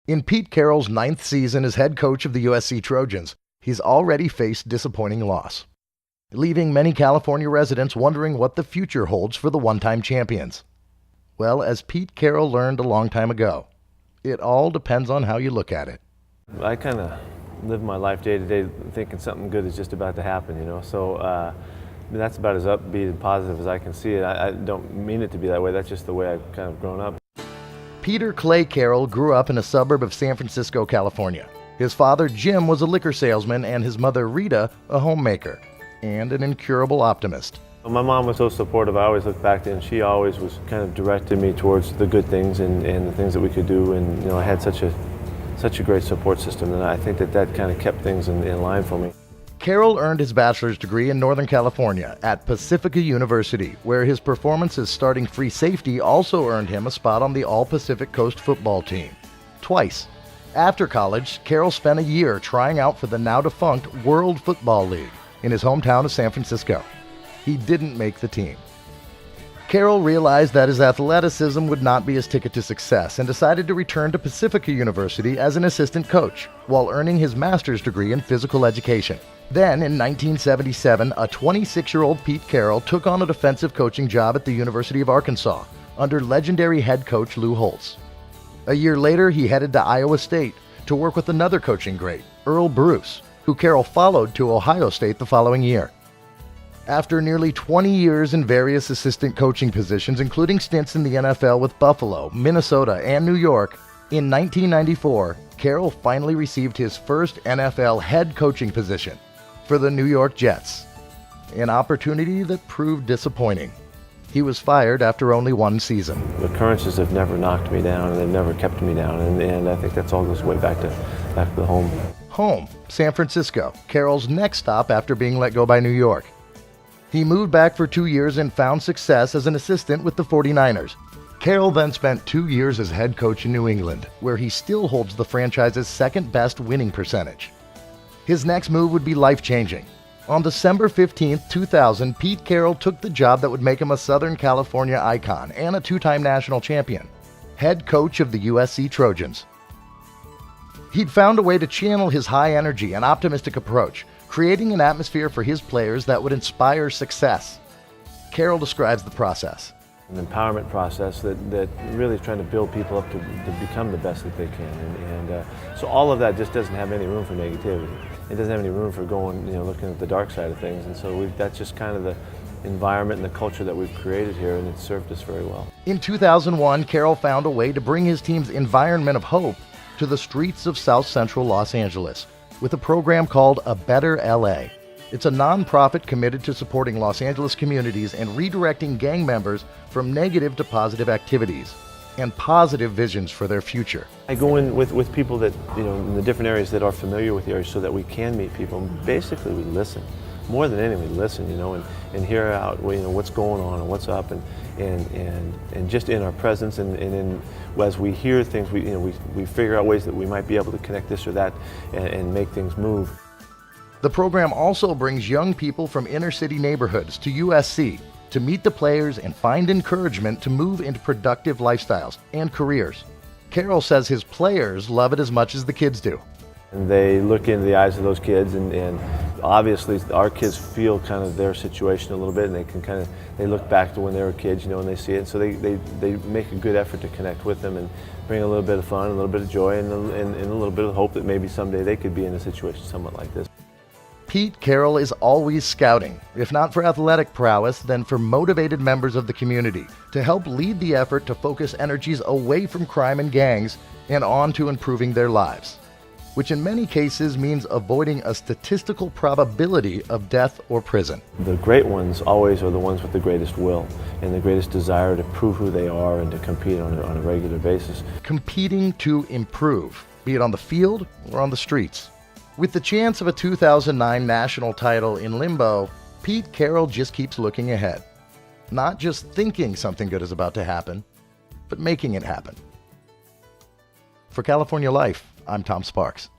In Pete Carroll's 9th season as head coach of the USC Trojans, he's already faced disappointing loss, leaving many California residents wondering what the future holds for the one-time champions. Well, as Pete Carroll learned a long time ago, it all depends on how you look at it. I kind of live my life day to day thinking something good is just about to happen, so that's about as upbeat and positive as I can see it. I don't mean it to be that way. That's just the way I've kind of grown up. Peter Clay Carroll grew up in a suburb of San Francisco, California. His father, Jim, was a liquor salesman, and his mother, Rita, a homemaker and an incurable optimist. My mom was so supportive. I always look back to her, and she always was kind of directing me towards the good things and the things that we could do. And I had such a great support system, and I think that kind of kept things in line for me. Carroll earned his bachelor's degree in Northern California at Pacifica University, where his performance as starting free safety also earned him a spot on the All-Pacific Coast football team. Twice. After college, Carroll spent a year trying out for the now-defunct World Football League in his hometown of San Francisco. He didn't make the team. Carroll realized that his athleticism would not be his ticket to success and decided to return to Pacifica University as an assistant coach while earning his master's degree in physical education. Then, in 1977, a 26-year-old Pete Carroll took on a defensive coaching job at the University of Arkansas under legendary head coach Lou Holtz. A year later, he headed to Iowa State to work with another coaching great, Earl Bruce, who Carroll followed to Ohio State the following year. After nearly 20 years in various assistant coaching positions, including stints in the NFL with Buffalo, Minnesota, and New York, in 1994, Carroll finally received his first NFL head coaching position for the New York Jets, an opportunity that proved disappointing. He was fired after only one season. The occurrences have never knocked me down, and they've never kept me down, and I think that's all goes way back to the home. Home, San Francisco, Carroll's next stop after being let go by New York. He moved back for 2 years and found success as an assistant with the 49ers. Carroll then spent 2 years as head coach in New England, where he still holds the franchise's second-best winning percentage. His next move would be life-changing. On December 15, 2000, Pete Carroll took the job that would make him a Southern California icon and a two-time national champion, head coach of the USC Trojans. He'd found a way to channel his high energy and optimistic approach, creating an atmosphere for his players that would inspire success. Carroll describes the process. An empowerment process that really is trying to build people up to become the best that they can. And so all of that just doesn't have any room for negativity. It doesn't have any room for going, looking at the dark side of things. And so that's just kind of the environment and the culture that we've created here, and it's served us very well. In 2001, Carroll found a way to bring his team's environment of hope to the streets of South Central Los Angeles with a program called A Better LA. It's a nonprofit committed to supporting Los Angeles communities and redirecting gang members from negative to positive activities and positive visions for their future. I go in with people that, in the different areas that are familiar with the area so that we can meet people. Basically, we listen. More than anything, we listen, and hear out, what's going on and what's up, and just in our presence and as we hear things, we figure out ways that we might be able to connect this or that and make things move. The program also brings young people from inner city neighborhoods to USC to meet the players and find encouragement to move into productive lifestyles and careers. Carroll says his players love it as much as the kids do. And they look into the eyes of those kids, and obviously our kids feel kind of their situation a little bit, and they can they look back to when they were kids, and they see it. So they make a good effort to connect with them and bring a little bit of fun, a little bit of joy, and a little bit of hope that maybe someday they could be in a situation somewhat like this. Pete Carroll is always scouting, if not for athletic prowess, then for motivated members of the community to help lead the effort to focus energies away from crime and gangs and on to improving their lives, which in many cases means avoiding a statistical probability of death or prison. The great ones always are the ones with the greatest will and the greatest desire to prove who they are and to compete on a regular basis. Competing to improve, be it on the field or on the streets. With the chance of a 2009 national title in limbo, Pete Carroll just keeps looking ahead. Not just thinking something good is about to happen, but making it happen. For California Life, I'm Tom Sparks.